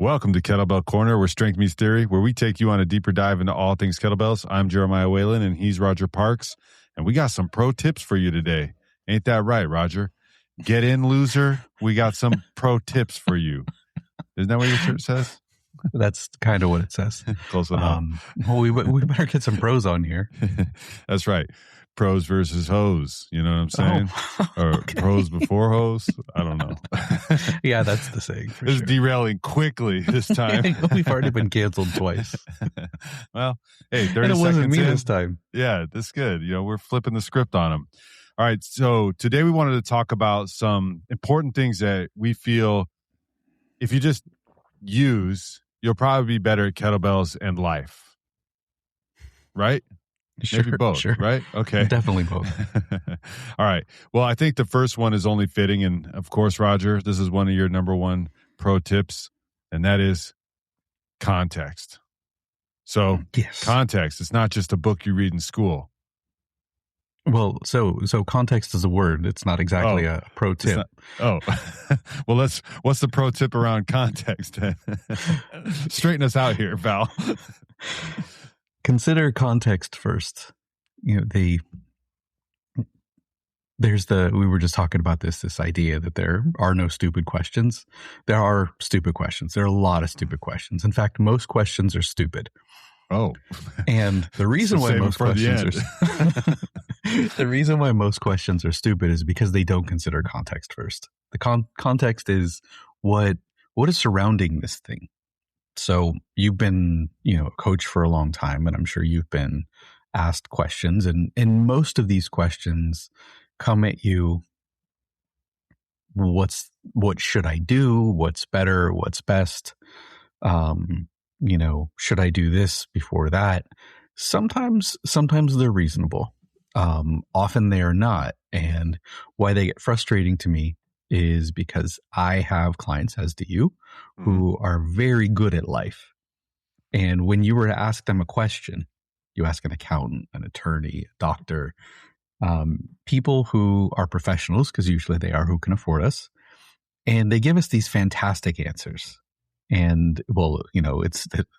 Welcome to Kettlebell Corner, where strength meets theory, where we take you on a deeper dive into all things kettlebells. I'm Jeremiah Waylon, and he's Roger Parks, and we got some pro tips for you today. Ain't that right, Roger? Get in, loser. We got some pro tips for you. Isn't that what your shirt says? That's kind of what it says. Close enough. Well, we better get some pros on here. That's right. Pros versus hoes. You know what I'm saying? Or okay. Pros before hoes. I don't know. Yeah, that's the saying. This is derailing quickly this time. We've already been canceled twice. Well, hey, 30 and it seconds wasn't me in. this time. Yeah, that's good. You know, we're flipping the script on them. All right. So today we wanted to talk about some important things that we feel if you just use, you'll probably be better at kettlebells and life. Right? Sure, maybe both, sure. Right? Okay. Definitely both. All right. Well, I think the first one is only fitting. And of course, Roger, this is one of your number one pro tips, and that is context. So yes. Context, it's not just a book you read in school. Well, so context is a word. It's not exactly a pro tip. Well, what's the pro tip around context? Straighten us out here, Val. Consider context first. You know, we were just talking about this idea that there are no stupid questions. There are stupid questions. There are a lot of stupid questions. In fact, most questions are stupid. Oh. And the reason why most questions the reason why most questions are stupid is because they don't consider context first. The context is what is surrounding this thing. So you've been, a coach for a long time, and I'm sure you've been asked questions, and most of these questions come at you. What should I do? What's better? What's best? Should I do this before that? Sometimes they're reasonable. Often they are not. And why they get frustrating to me is because I have clients, as do you, who are very good at life. And when you were to ask them a question, you ask an accountant, an attorney, a doctor, people who are professionals, because usually they are, who can afford us, and they give us these fantastic answers. And well,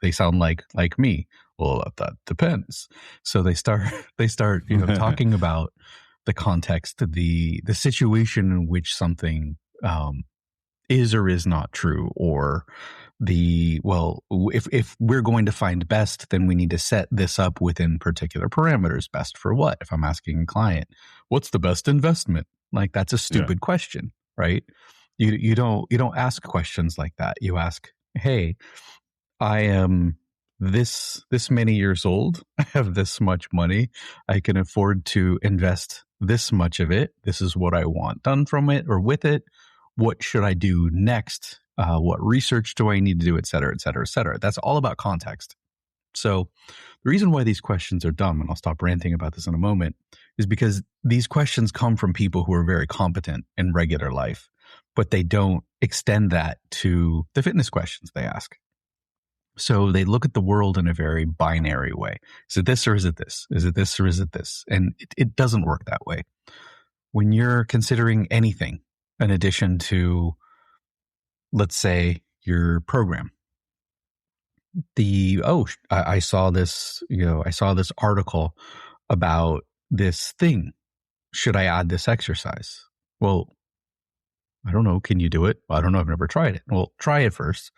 they sound like me. Well, that depends. So they start talking about the context, the situation in which something is or is not true, or if we're going to find best, then we need to set this up within particular parameters. Best for what? If I'm asking a client, what's the best investment? Like, that's a stupid question, right? You don't ask questions like that. You ask, hey, I am this many years old. I have this much money. I can afford to invest this much of it. This is what I want done from it or with it. What should I do next? What research do I need to do, et cetera, et cetera, et cetera. That's all about context. So the reason why these questions are dumb, and I'll stop ranting about this in a moment, is because these questions come from people who are very competent in regular life, but they don't extend that to the fitness questions they ask. So they look at the world in a very binary way. Is it this or is it this? Is it this or is it this? And it doesn't work that way. When you're considering anything in addition to, let's say, your program, I saw this, I saw this article about this thing. Should I add this exercise? Well, I don't know. Can you do it? Well, I don't know. I've never tried it. Well, try it first.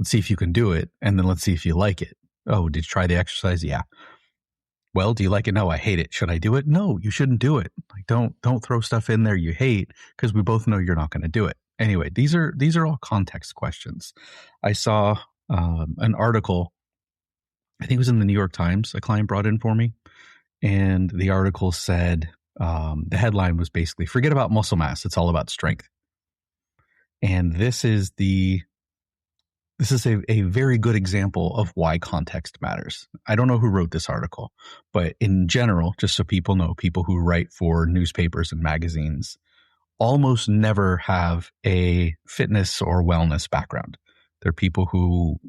Let's see if you can do it. And then let's see if you like it. Oh, did you try the exercise? Yeah. Well, do you like it? No, I hate it. Should I do it? No, you shouldn't do it. Like, don't throw stuff in there you hate, because we both know you're not going to do it. Anyway, these are all context questions. I saw an article, I think it was in the New York Times, a client brought in for me. And the article said, the headline was basically, forget about muscle mass. It's all about strength. And this is a very good example of why context matters. I don't know who wrote this article, but in general, just so people know, people who write for newspapers and magazines almost never have a fitness or wellness background. They're people who,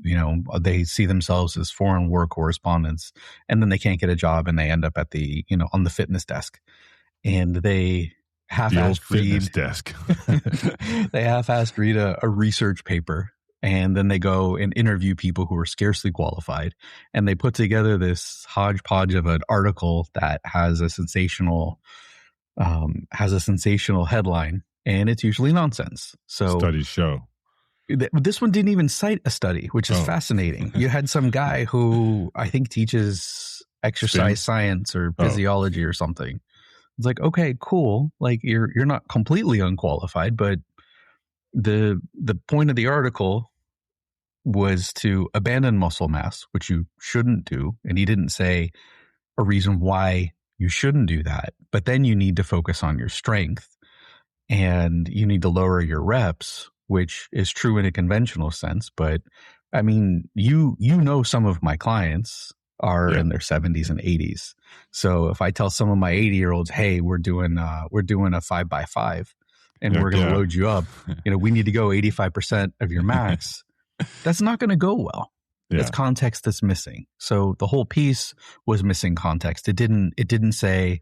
they see themselves as foreign war correspondents, and then they can't get a job and they end up at the, on the fitness desk. And they half-assed read desk. They half-assed read a research paper And then they go and interview people who are scarcely qualified, and they put together this hodgepodge of an article that has a sensational headline, and it's usually nonsense. So Studies show. This one didn't even cite a study, which is fascinating. You had some guy who I think teaches exercise science or physiology or something. It's like, okay, cool. Like you're not completely unqualified, but the point of the article was to abandon muscle mass, which you shouldn't do. And he didn't say a reason why you shouldn't do that. But then you need to focus on your strength and you need to lower your reps, which is true in a conventional sense. But I mean, you know, some of my clients are in their 70s and 80s. So if I tell some of my 80-year-olds, hey, we're doing a 5x5 and we're going to load you up, you know, we need to go 85% of your max. That's not going to go well. Yeah. It's context that's missing. So the whole piece was missing context. It didn't say,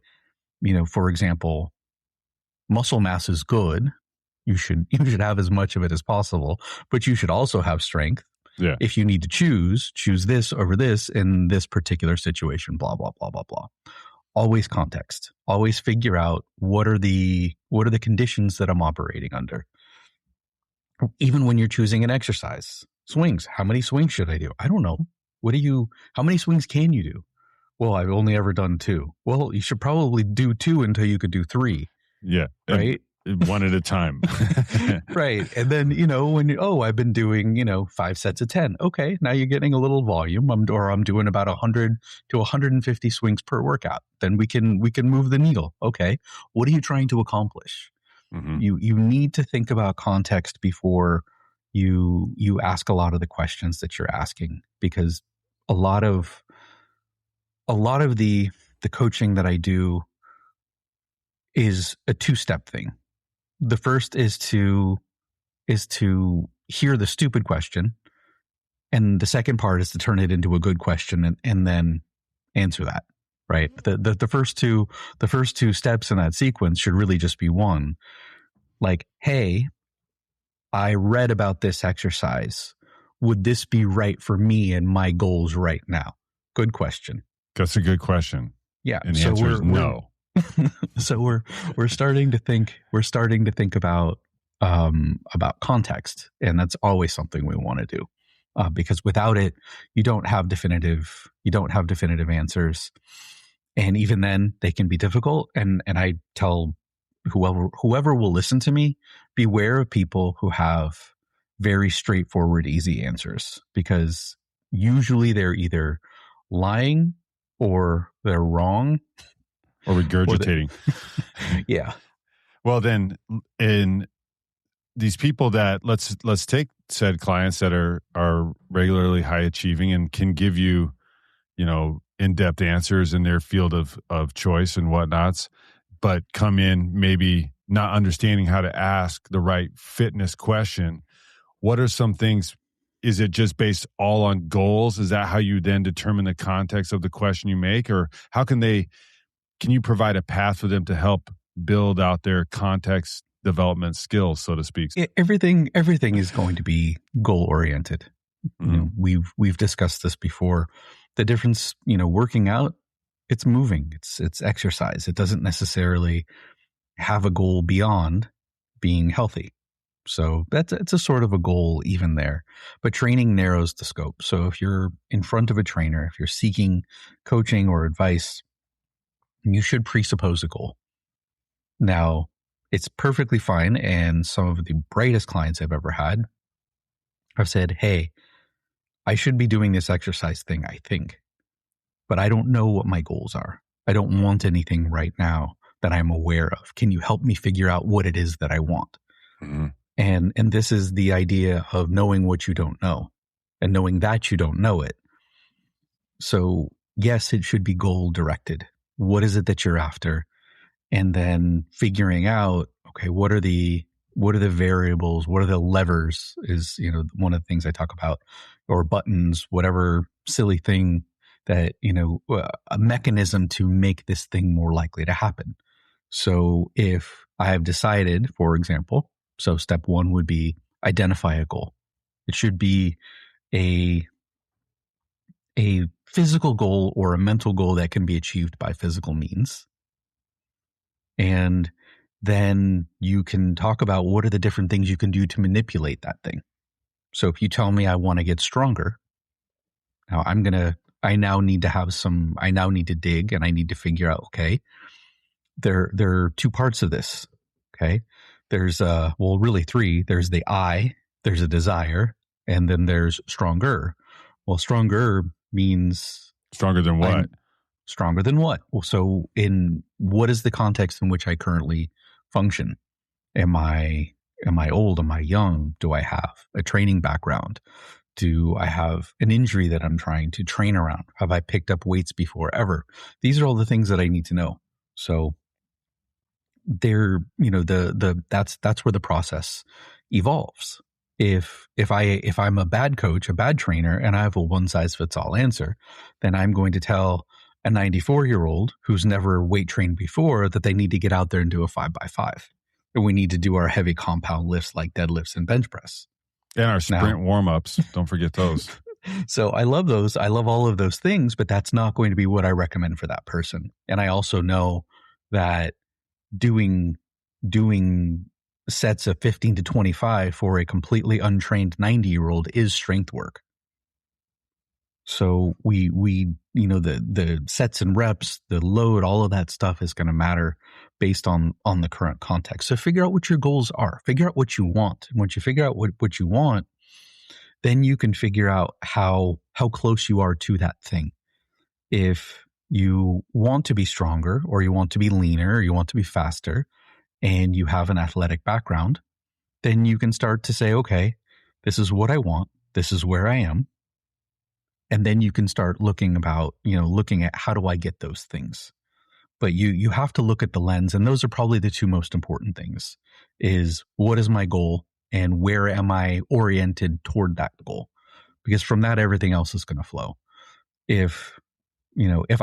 you know, for example, muscle mass is good. You should have as much of it as possible, but you should also have strength. Yeah. If you need to choose this over this in this particular situation, blah, blah, blah, blah, blah. Always context. Always figure out what are the conditions that I'm operating under. Even when you're choosing an exercise, swings, how many swings should I do? I don't know. How many swings can you do? Well, I've only ever done 2. Well, you should probably do 2 until you could do 3. Yeah. Right. One at a time. Right. And then, you know, I've been doing, you know, 5 sets of 10. Okay. Now you're getting a little volume. I'm doing about 100 to 150 swings per workout. Then we can move the needle. Okay. What are you trying to accomplish? Mm-hmm. You need to think about context before you ask a lot of the questions that you're asking, because a lot of the coaching that I do is a 2-step thing. The first is to hear the stupid question, and the second part is to turn it into a good question and then answer that. Right. The first two steps in that sequence should really just be one. Like, hey, I read about this exercise. Would this be right for me and my goals right now? Good question. That's a good question. Yeah. And the answer is no. So we're starting to think about context, and that's always something we want to do, because without it, you don't have definitive answers, and even then they can be difficult. And I tell whoever will listen to me, beware of people who have very straightforward, easy answers, because usually they're either lying or they're wrong. Or regurgitating. Yeah. Well, then, in these people that let's take said clients that are regularly high achieving and can give you, you know, in-depth answers in their field of choice and whatnots, but come in maybe not understanding how to ask the right fitness question. What are some things? Is it just based all on goals? Is that how you then determine the context of the question you make, or how can you provide a path for them to help build out their context development skills, so to speak? Everything is going to be goal oriented. Mm-hmm. You know, we've discussed this before. The difference, you know, working out, it's moving, it's exercise. It doesn't necessarily have a goal beyond being healthy. So it's a sort of a goal even there. But training narrows the scope. So if you're in front of a trainer, if you're seeking coaching or advice, you should presuppose a goal. Now, it's perfectly fine, and some of the brightest clients I've ever had have said, hey, I should be doing this exercise thing, I think, but I don't know what my goals are. I don't want anything right now that I'm aware of. Can you help me figure out what it is that I want? Mm-hmm. And this is the idea of knowing what you don't know and knowing that you don't know it. So yes, it should be goal directed. What is it that you're after? And then figuring out, okay, what are the variables? What are the levers is, you know, one of the things I talk about, or buttons, whatever silly thing that, you know, a mechanism to make this thing more likely to happen. So if I have decided, for example, so step 1 would be identify a goal. It should be a physical goal or a mental goal that can be achieved by physical means. And then you can talk about what are the different things you can do to manipulate that thing. So if you tell me I want to get stronger, now I now need to dig, and I need to figure out, okay, there are two parts of this. Okay. There's really three. There's the I, there's a desire, and then there's stronger. Well, stronger means stronger than what? Stronger than what? Well, so in what is the context in which I currently function? Am I old? Am I young? Do I have a training background? Do I have an injury that I'm trying to train around? Have I picked up weights before ever? These are all the things that I need to know. So they're, that's where the process evolves. If I'm a bad coach, a bad trainer, and I have a one size fits all answer, then I'm going to tell a 94-year-old who's never weight trained before that they need to get out there and do a 5x5. And we need to do our heavy compound lifts like deadlifts and bench press. And our sprint warm-ups. Don't forget those. So I love those. I love all of those things, but that's not going to be what I recommend for that person. And I also know that doing sets of 15 to 25 for a completely untrained 90-year-old is strength work. So we the sets and reps, the load, all of that stuff is going to matter based on the current context. So figure out what your goals are. Figure out what you want. And once you figure out what you want, then you can figure out how close you are to that thing. If you want to be stronger, or you want to be leaner, or you want to be faster, and you have an athletic background, then you can start to say, okay, this is what I want. This is where I am. And then you can start looking at how do I get those things? But you have to look at the lens, and those are probably the two most important things, is what is my goal and where am I oriented toward that goal? Because from that, everything else is going to flow. If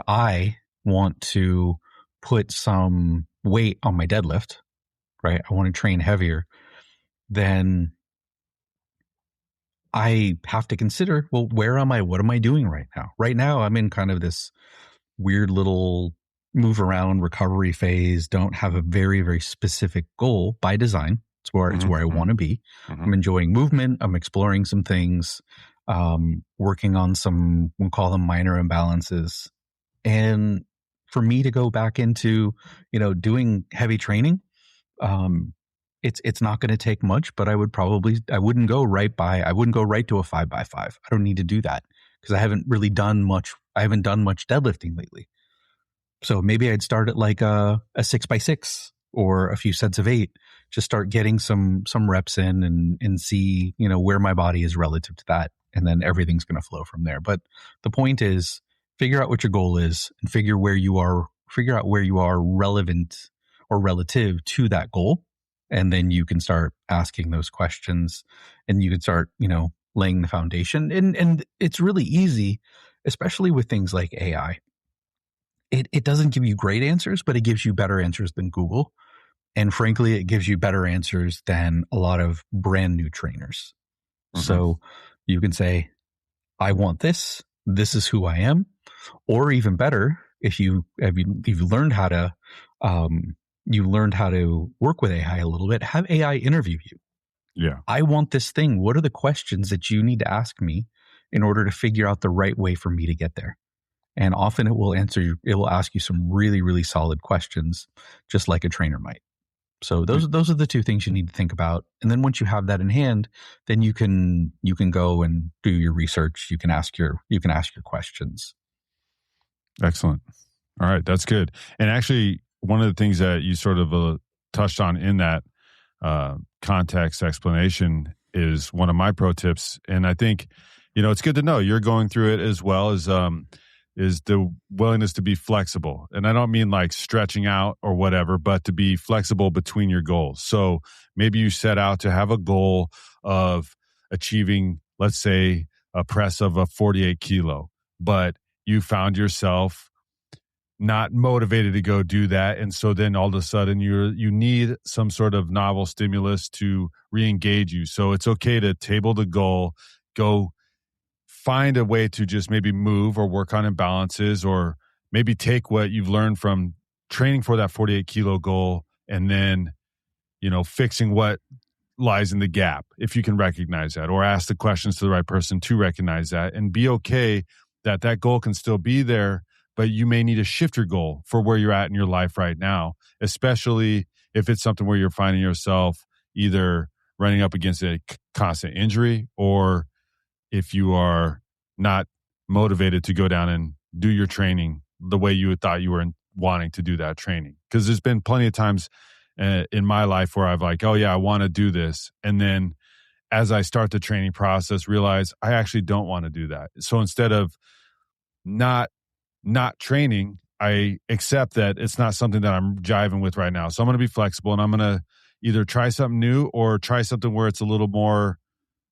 I want to put some weight on my deadlift, right? I want to train heavier, then I have to consider, well, where am I? What am I doing right now? Right now, I'm in kind of this weird little move around recovery phase. Don't have a very, very specific goal by design. It's where I want to be. Mm-hmm. I'm enjoying movement. I'm exploring some things, working on some, we'll call them minor imbalances. And for me to go back into, doing heavy training, it's not going to take much, but I wouldn't go right to a 5x5. I don't need to do that because I haven't done much deadlifting lately. So maybe I'd start at like a 6x6 or a few sets of 8, just start getting some reps in and see, where my body is relative to that. And then everything's going to flow from there. But the point is, figure out what your goal is and figure out where you are relevant or relative to that goal. And then you can start asking those questions and you can start, laying the foundation. And it's really easy, especially with things like AI. It doesn't give you great answers, but it gives you better answers than Google. And frankly, it gives you better answers than a lot of brand new trainers. Mm-hmm. So you can say, I want this. This is who I am. Or even better, if you've learned how to, work with AI a little bit, have AI interview you. Yeah. I want this thing. What are the questions that you need to ask me in order to figure out the right way for me to get there? And often it will ask you some really, really solid questions, just like a trainer might. So those are the two things you need to think about. And then once you have that in hand, then you can go and do your research. You can ask your questions. Excellent. All right. That's good. And actually, one of the things that you sort of touched on in that context explanation is one of my pro tips. And I think, it's good to know you're going through it as well as is the willingness to be flexible. And I don't mean like stretching out or whatever, but to be flexible between your goals. So maybe you set out to have a goal of achieving, let's say, a press of a 48 kilo, but you found yourself not motivated to go do that. And so then all of a sudden you need some sort of novel stimulus to re-engage you. So it's okay to table the goal, go find a way to just maybe move or work on imbalances, or maybe take what you've learned from training for that 48 kilo goal and then, fixing what lies in the gap, if you can recognize that, or ask the questions to the right person to recognize that, and be okay that that goal can still be there, but you may need to shift your goal for where you're at in your life right now, especially if it's something where you're finding yourself either running up against a constant injury, or if you are not motivated to go down and do your training the way you thought you were wanting to do that training. Because there's been plenty of times in my life where I've like, oh yeah, I want to do this. And then as I start the training process, realize I actually don't want to do that. So instead of not training, I accept that it's not something that I'm jiving with right now. So I'm going to be flexible, and I'm going to either try something new or try something where it's a little more,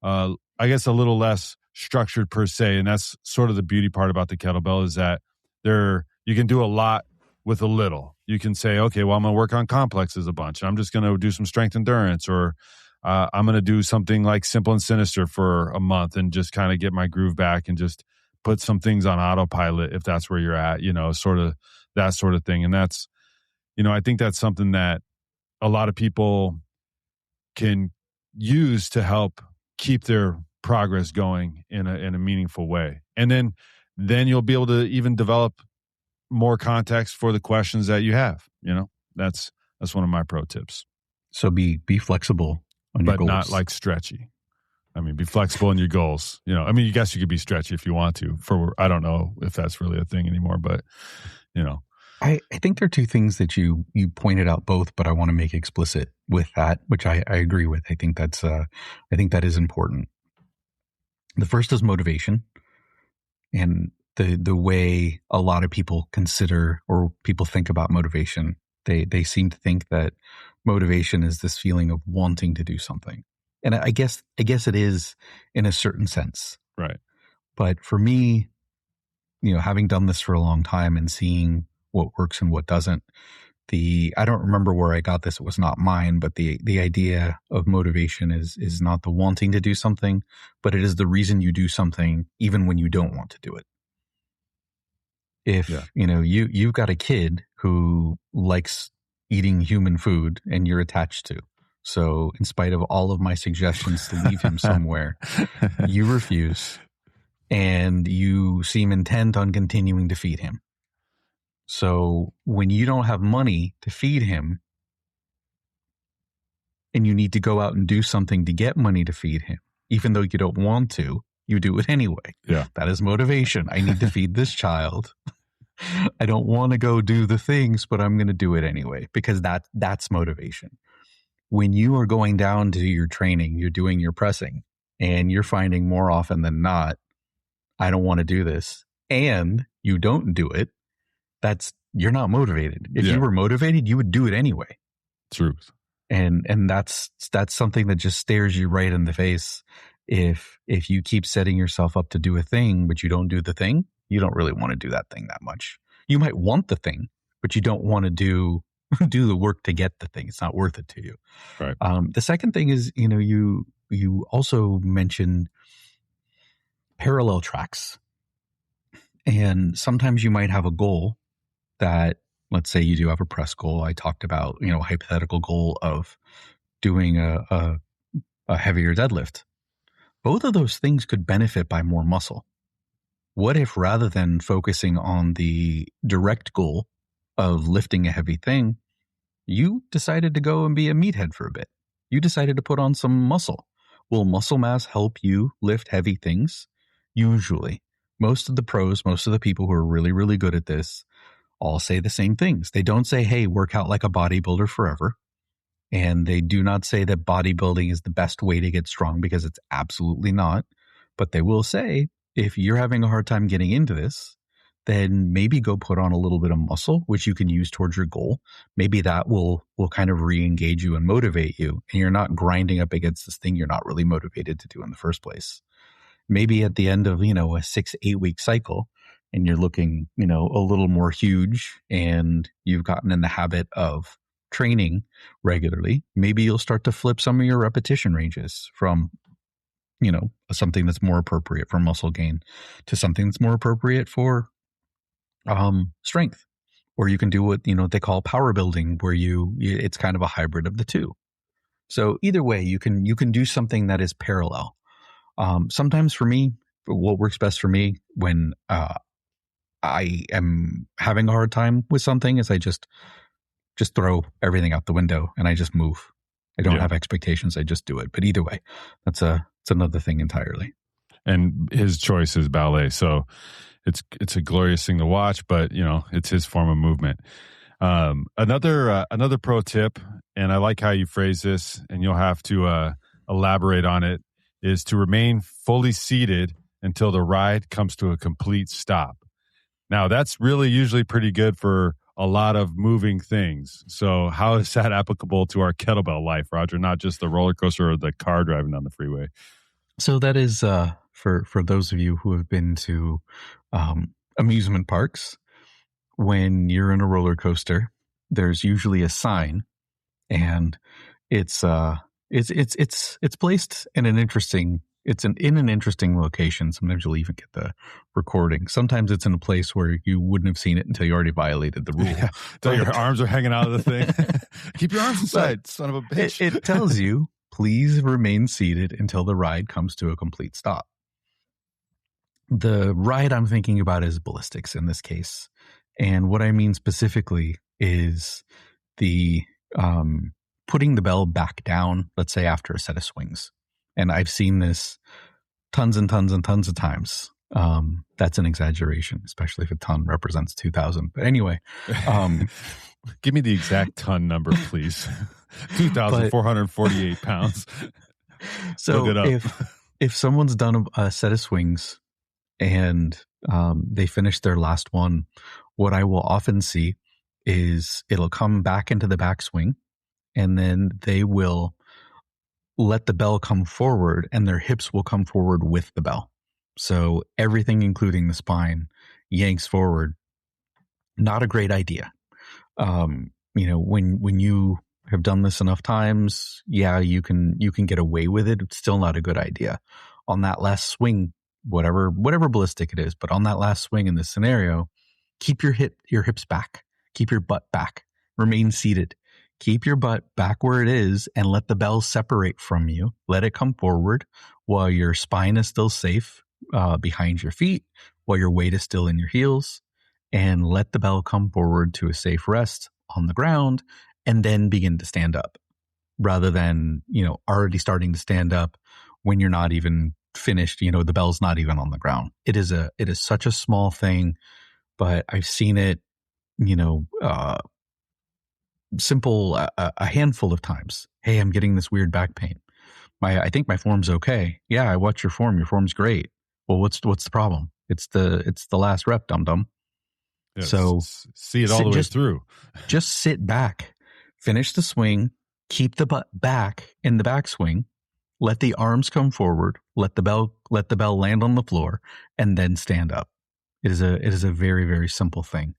I guess, a little less structured per se. And that's sort of the beauty part about the kettlebell, is that you can do a lot with a little. You can say, okay, well, I'm going to work on complexes a bunch. I'm just going to do some strength endurance, or I'm going to do something like simple and sinister for a month and just kind of get my groove back and just put some things on autopilot if that's where you're at, sort of that sort of thing. And that's, I think that's something that a lot of people can use to help keep their progress going in a meaningful way. And then you'll be able to even develop more context for the questions that you have. That's one of my pro tips. So be flexible on your goals, but not like stretchy. I mean, be flexible in your goals. I guess you could be stretchy if you want to. I don't know if that's really a thing anymore, but I think there are two things that you pointed out both, but I want to make explicit with that, which I agree with. I think that is important. The first is motivation, and the way a lot of people consider or people think about motivation. They seem to think that motivation is this feeling of wanting to do something. And I guess it is in a certain sense. Right. But for me, having done this for a long time and seeing what works and what doesn't, I don't remember where I got this. It was not mine, but the idea of motivation is not the wanting to do something, but it is the reason you do something even when you don't want to do it. If, you've got a kid who likes eating human food and you're attached to, so in spite of all of my suggestions to leave him somewhere, you refuse, and you seem intent on continuing to feed him. So when you don't have money to feed him and you need to go out and do something to get money to feed him, even though you don't want to, you do it anyway. Yeah. That is motivation. I need to feed this child. I don't want to go do the things, but I'm going to do it anyway, because that's motivation. When you are going down to your training, you're doing your pressing, and you're finding more often than not, I don't want to do this, and you don't do it, you're not motivated. If you were motivated, you would do it anyway. Truth. And that's something that just stares you right in the face. If you keep setting yourself up to do a thing, but you don't do the thing, you don't really want to do that thing that much. You might want the thing, but you don't want to do the work to get the thing. It's not worth it to you. Right. The second thing is, you also mentioned parallel tracks. And sometimes you might have a goal that, let's say you do have a press goal. I talked about, a hypothetical goal of doing a heavier deadlift. Both of those things could benefit by more muscle. What if, rather than focusing on the direct goal of lifting a heavy thing, you decided to go and be a meathead for a bit? You decided to put on some muscle. Will muscle mass help you lift heavy things? Usually. Most of the pros, most of the people who are really, really good at this all say the same things. They don't say, hey, work out like a bodybuilder forever. And they do not say that bodybuilding is the best way to get strong, because it's absolutely not. But they will say, if you're having a hard time getting into this, then maybe go put on a little bit of muscle, which you can use towards your goal. Maybe that will kind of re-engage you and motivate you. And you're not grinding up against this thing you're not really motivated to do in the first place. Maybe at the end of, a 6-8 week cycle, and you're looking, a little more huge, and you've gotten in the habit of training regularly, maybe you'll start to flip some of your repetition ranges from, something that's more appropriate for muscle gain to something that's more appropriate for strength. Or you can do what, they call power building, where it's kind of a hybrid of the two. So either way, you can do something that is parallel. Sometimes for me, what works best for me when I am having a hard time with something is I just throw everything out the window and I just move. I don't have expectations. I just do it. But either way, it's another thing entirely. And his choice is ballet, so it's a glorious thing to watch. But it's his form of movement. Another pro tip, and I like how you phrase this, and you'll have to elaborate on it, is to remain fully seated until the ride comes to a complete stop. Now, that's really usually pretty good for a lot of moving things. So how is that applicable to our kettlebell life, Roger? Not just the roller coaster or the car driving down the freeway. So that is for those of you who have been to amusement parks. When you're in a roller coaster, there's usually a sign, and it's placed in an interesting. In an interesting location. Sometimes you'll even get the recording. Sometimes it's in a place where you wouldn't have seen it until you already violated the rule. Yeah, until your arms are hanging out of the thing. Keep your arms inside, son of a bitch. It tells you, please remain seated until the ride comes to a complete stop. The ride I'm thinking about is Ballistics in this case. And what I mean specifically is the putting the bell back down, let's say after a set of swings. And I've seen this tons and tons and tons of times. That's an exaggeration, especially if a ton represents 2,000. But anyway. Give me the exact ton number, please. 2,448 pounds. So if someone's done a set of swings and they finish their last one, what I will often see is it'll come back into the backswing, and then they will let the bell come forward, and their hips will come forward with the bell. So everything, including the spine, yanks forward. Not a great idea. When you have done this enough times, you can get away with it. It's still not a good idea. On that last swing, whatever ballistic it is, but on that last swing in this scenario, keep your hips back, keep your butt back, remain seated. Keep your butt back where it is and let the bell separate from you. Let it come forward while your spine is still safe behind your feet, while your weight is still in your heels, and let the bell come forward to a safe rest on the ground, and then begin to stand up, rather than, already starting to stand up when you're not even finished. The bell's not even on the ground. It is such a small thing, but I've seen it, simple a handful of times. Hey, I'm getting this weird back pain. I think my form's okay. Yeah, I watch your form. Your form's great. Well, what's the problem? It's the last rep, dum-dum. Yeah, so see it all the way through. Just sit back, finish the swing, keep the butt back in the backswing, let the arms come forward, let the bell land on the floor, and then stand up. It is a very, very simple thing.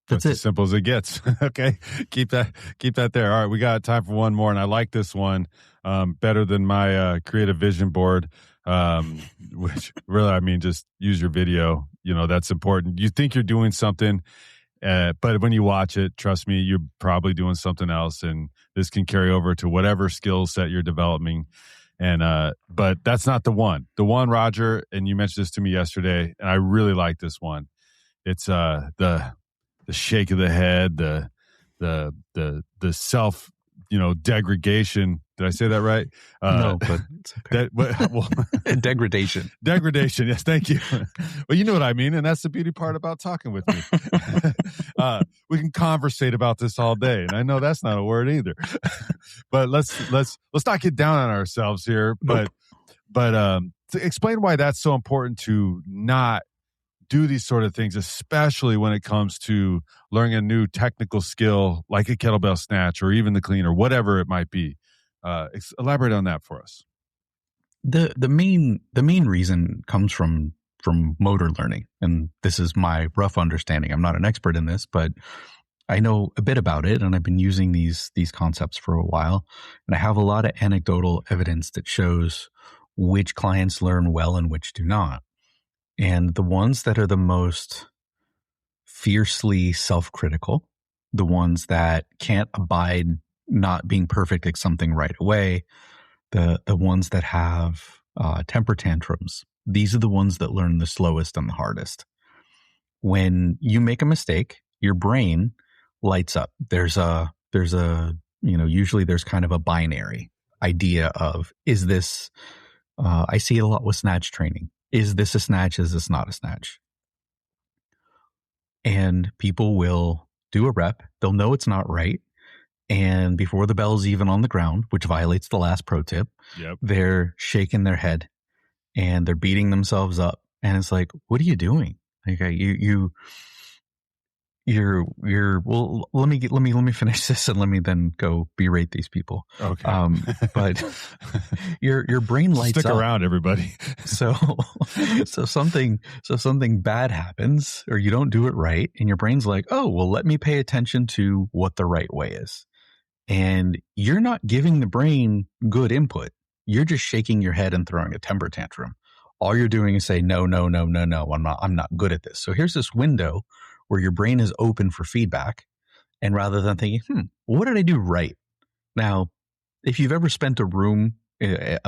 That's as simple as it gets. Okay. Keep that there. All right. We got time for one more. And I like this one better than my creative vision board, which really, just use your video. That's important. You think you're doing something, but when you watch it, trust me, you're probably doing something else. And this can carry over to whatever skill set you're developing. And, but that's not the one. The one, Roger, and you mentioned this to me yesterday, and I really like this one. It's the shake of the head, the self, degradation. Did I say that right? No, but it's okay. Degradation. Degradation. Yes, thank you. Well, you know what I mean, and that's the beauty part about talking with me. We can conversate about this all day, and I know that's not a word either. But let's not get down on ourselves here. Nope. But to explain why that's so important to not do these sort of things, especially when it comes to learning a new technical skill like a kettlebell snatch or even the clean or whatever it might be. Elaborate on that for us. The main reason comes from motor learning, and this is my rough understanding. I'm not an expert in this, but I know a bit about it, and I've been using these concepts for a while, and I have a lot of anecdotal evidence that shows which clients learn well and which do not. And the ones that are the most fiercely self-critical, the ones that can't abide not being perfect at something right away, the ones that have temper tantrums, these are the ones that learn the slowest and the hardest. When you make a mistake, your brain lights up. There's a usually there's kind of a binary idea of, is this, I see it a lot with snatch training. Is this a snatch? Is this not a snatch? And people will do a rep. They'll know it's not right. And before the bell's even on the ground, which violates the last pro tip, they're shaking their head and they're beating themselves up. And it's like, what are you doing? Okay, you're well, let me finish this and let me then go berate these people. Okay. But your brain lights up. Stick around, everybody. So something bad happens, or you don't do it right, and your brain's like, oh, well, let me pay attention to what the right way is. And you're not giving the brain good input. You're just shaking your head and throwing a temper tantrum. All you're doing is say, no, I'm not good at this. So here's this window where your brain is open for feedback. And rather than thinking, what did I do right? Now, if you've ever spent a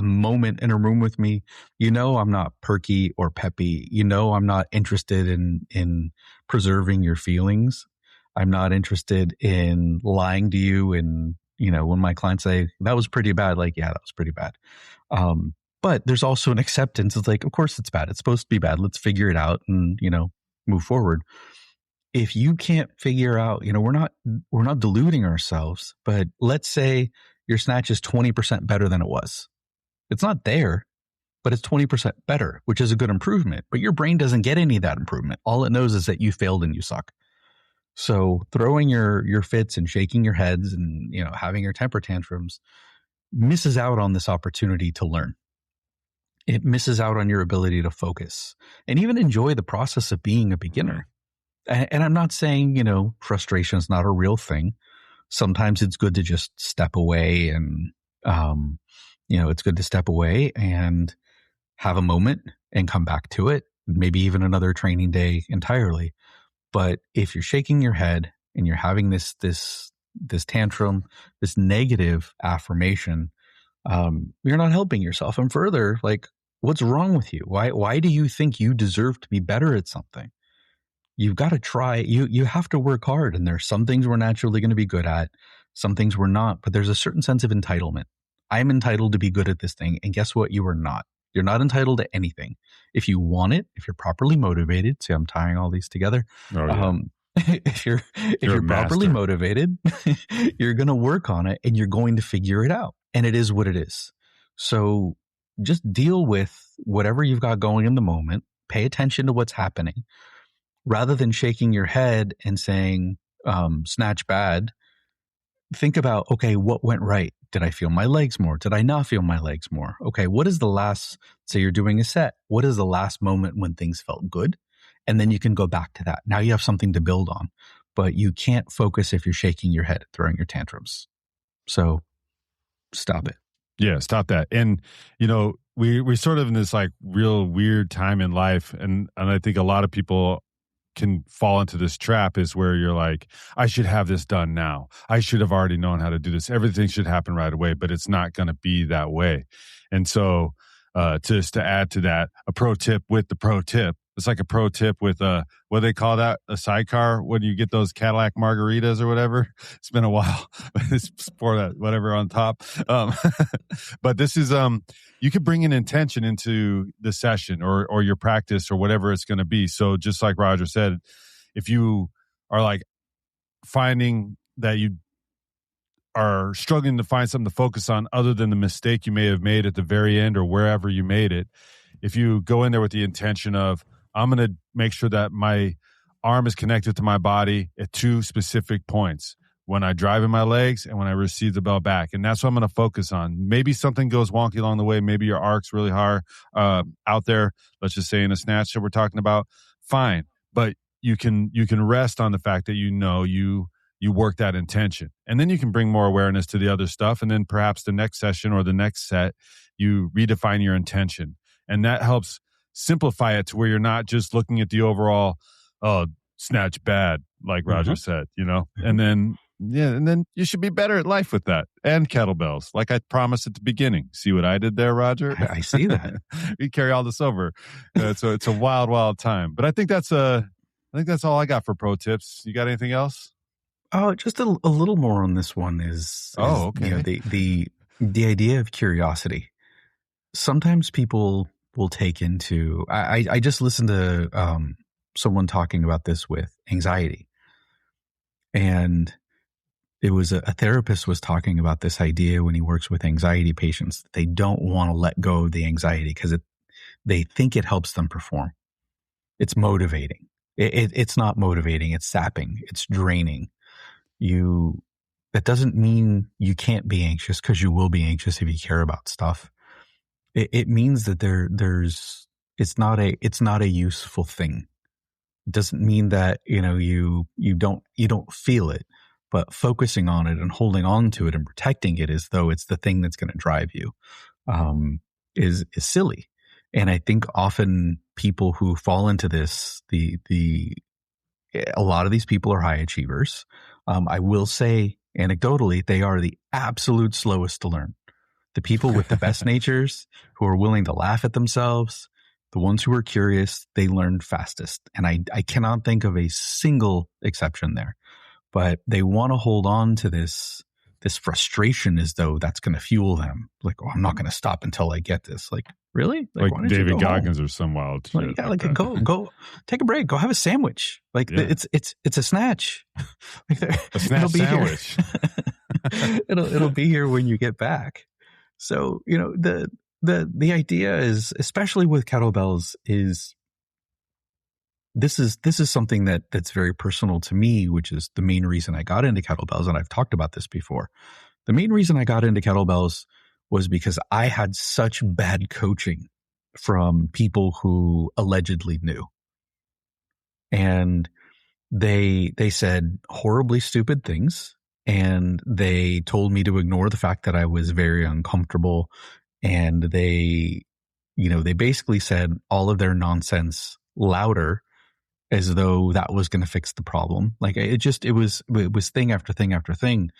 moment in a room with me, you know I'm not perky or peppy. You know I'm not interested in preserving your feelings. I'm not interested in lying to you. And, when my clients say, that was pretty bad, like, yeah, that was pretty bad. But there's also an acceptance. It's like, of course it's bad. It's supposed to be bad. Let's figure it out and, move forward. If you can't figure out, we're not deluding ourselves, but let's say your snatch is 20% better than it was. It's not there, but it's 20% better, which is a good improvement. But your brain doesn't get any of that improvement. All it knows is that you failed and you suck. So throwing your fits and shaking your heads and, having your temper tantrums misses out on this opportunity to learn. It misses out on your ability to focus and even enjoy the process of being a beginner. And I'm not saying, frustration is not a real thing. Sometimes it's good to just step away and, it's good to step away and have a moment and come back to it. Maybe even another training day entirely. But if you're shaking your head and you're having this tantrum, this negative affirmation, you're not helping yourself. And further, like, what's wrong with you? Why do you think you deserve to be better at something? You've got to try. You have to work hard. And there's some things we're naturally going to be good at. Some things we're not. But there's a certain sense of entitlement. I'm entitled to be good at this thing. And guess what? You are not. You're not entitled to anything. If you want it, if you're properly motivated, see, I'm tying all these together. Oh, yeah. If you're properly motivated, you're going to work on it and you're going to figure it out. And it is what it is. So just deal with whatever you've got going in the moment. Pay attention to what's happening. Rather than shaking your head and saying, snatch bad, think about, okay, what went right? Did I feel my legs more? Did I not feel my legs more? Okay, what is the last, say you're doing a set, what is the last moment when things felt good? And then you can go back to that. Now you have something to build on, but you can't focus if you're shaking your head, throwing your tantrums. So stop it. Yeah, stop that. And, we're sort of in this like real weird time in life. And I think a lot of people can fall into this trap is where you're like, I should have this done now. I should have already known how to do this. Everything should happen right away, but it's not going to be that way. And so just to add to that, a pro tip with the pro tip, it's like a pro tip with what do they call that? A sidecar when you get those Cadillac margaritas or whatever. It's been a while. Pour that whatever on top. But this is you could bring an intention into the session or your practice or whatever it's going to be. So just like Roger said, if you are like finding that you are struggling to find something to focus on other than the mistake you may have made at the very end or wherever you made it, if you go in there with the intention of, I'm going to make sure that my arm is connected to my body at two specific points. when I drive in my legs and when I receive the bell back. And that's what I'm going to focus on. Maybe something goes wonky along the way. Maybe your arc's really hard out there. Let's just say in a snatch that we're talking about. Fine. But you can rest on the fact that you work that intention. And then you can bring more awareness to the other stuff. And then perhaps the next session or the next set, you redefine your intention. And that helps simplify it to where you're not just looking at the overall, snatch bad, like Roger said, and then you should be better at life with that and kettlebells, like I promised at the beginning. See what I did there, Roger? I see that. We carry all this over. So it's a wild, wild time. But I think that's all I got for pro tips. You got anything else? Oh, just a little more on this one is okay. The idea of curiosity. Sometimes people will take into, I just listened to someone talking about this with anxiety. And it was a therapist was talking about this idea when he works with anxiety patients. They don't want to let go of the anxiety because they think it helps them perform. It's motivating. It's not motivating. It's sapping. It's draining. That doesn't mean you can't be anxious, because you will be anxious if you care about stuff. It means that it's not a useful thing. It doesn't mean that, you don't feel it, but focusing on it and holding on to it and protecting it as though it's the thing that's going to drive you, is silly. And I think often people who fall into this, a lot of these people are high achievers. I will say anecdotally, they are the absolute slowest to learn. The people with the best natures, who are willing to laugh at themselves, the ones who are curious, they learn fastest. And I cannot think of a single exception there. But they want to hold on to this frustration as though that's going to fuel them. Like, I'm not going to stop until I get this. Like, really? Like David Goggins or some wild shit. Like, yeah, like go take a break. Go have a sandwich. Like, it's a snatch. A snatch sandwich. It'll be here when you get back. So, the idea is, especially with kettlebells, is this is something that's very personal to me, which is the main reason I got into kettlebells. And I've talked about this before. The main reason I got into kettlebells was because I had such bad coaching from people who allegedly knew. And they said horribly stupid things. And they told me to ignore the fact that I was very uncomfortable. And they basically said all of their nonsense louder, as though that was going to fix the problem. Like, it was thing after thing after thing.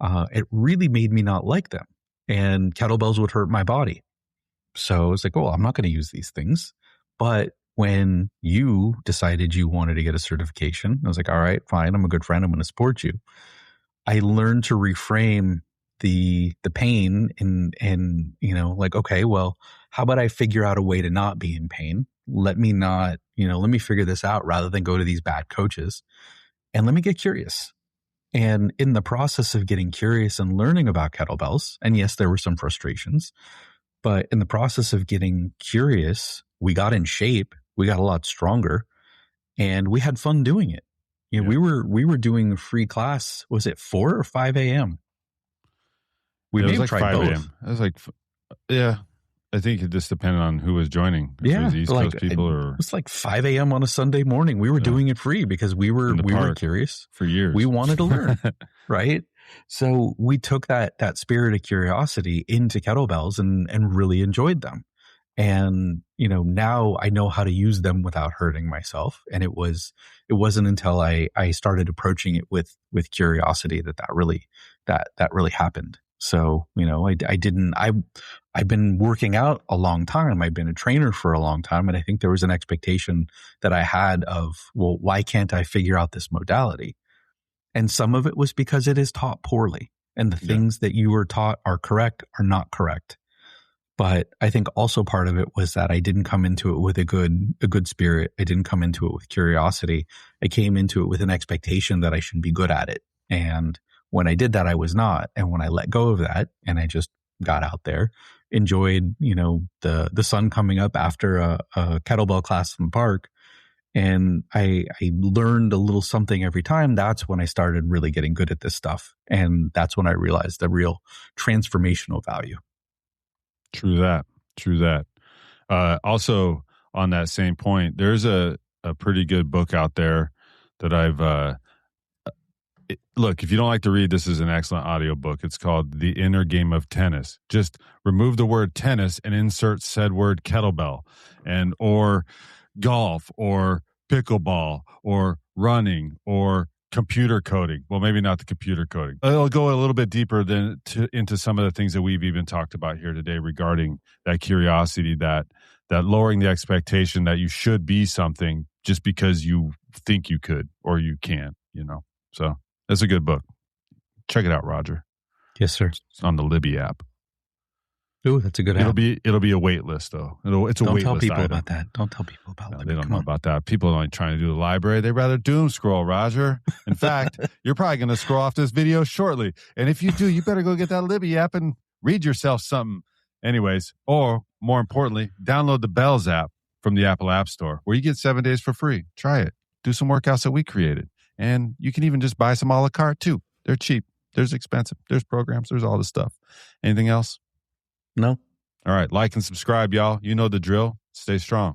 It really made me not like them. And kettlebells would hurt my body. So I was like, I'm not going to use these things. But when you decided you wanted to get a certification, I was like, all right, fine. I'm a good friend. I'm going to support you. I learned to reframe the pain and like, okay, well, how about I figure out a way to not be in pain? Let me figure this out rather than go to these bad coaches, and let me get curious. And in the process of getting curious and learning about kettlebells, and yes, there were some frustrations, but in the process of getting curious, we got in shape, we got a lot stronger, and we had fun doing it. We were doing a free class. Was it 4 or 5 a.m.? We may have tried 5 both. a.m. It was like, yeah. I think it just depended on who was joining. If it was East Coast people, or it was like 5 a.m. on a Sunday morning. We were doing it free because we were curious for years. We wanted to learn, right? So we took that spirit of curiosity into kettlebells and really enjoyed them. And now I know how to use them without hurting myself. And it wasn't until I started approaching it with curiosity that really happened. So, I've been working out a long time. I've been a trainer for a long time. And I think there was an expectation that I had of, well, why can't I figure out this modality? And some of it was because it is taught poorly. And the things that you were taught are correct are not correct. But I think also part of it was that I didn't come into it with a good spirit. I didn't come into it with curiosity. I came into it with an expectation that I should be good at it. And when I did that, I was not. And when I let go of that and I just got out there, enjoyed, the sun coming up after a kettlebell class in the park, and I learned a little something every time. That's when I started really getting good at this stuff. And that's when I realized the real transformational value. True that. True that. Also, on that same point, there's a pretty good book out there that I've look, if you don't like to read, this is an excellent audiobook. It's called The Inner Game of Tennis. Just remove the word tennis and insert said word kettlebell, and or golf or pickleball or running or computer coding. Well, maybe not the computer coding. It'll go a little bit deeper into some of the things that we've even talked about here today regarding that curiosity, that lowering the expectation that you should be something just because you think you could or you can, So it's a good book. Check it out, Roger. Yes, sir. It's on the Libby app. Ooh, that's a good It'll app. be a wait list though. It's a wait list. Don't tell people item. about that. Don't tell people about No, Libby. they don't Come know on. about that. People aren't trying to do the library. They rather doom scroll, Roger. In fact, you're probably going to scroll off this video shortly. And if you do, you better go get that Libby app and read yourself something. Anyways, or more importantly, download the Bells app from the Apple App Store where you get 7 days for free. Try it. Do some workouts that we created. And you can even just buy some a la carte too. They're cheap. There's expensive. There's programs. There's all this stuff. Anything else? No. All right. Like and subscribe, y'all. You know the drill. Stay strong.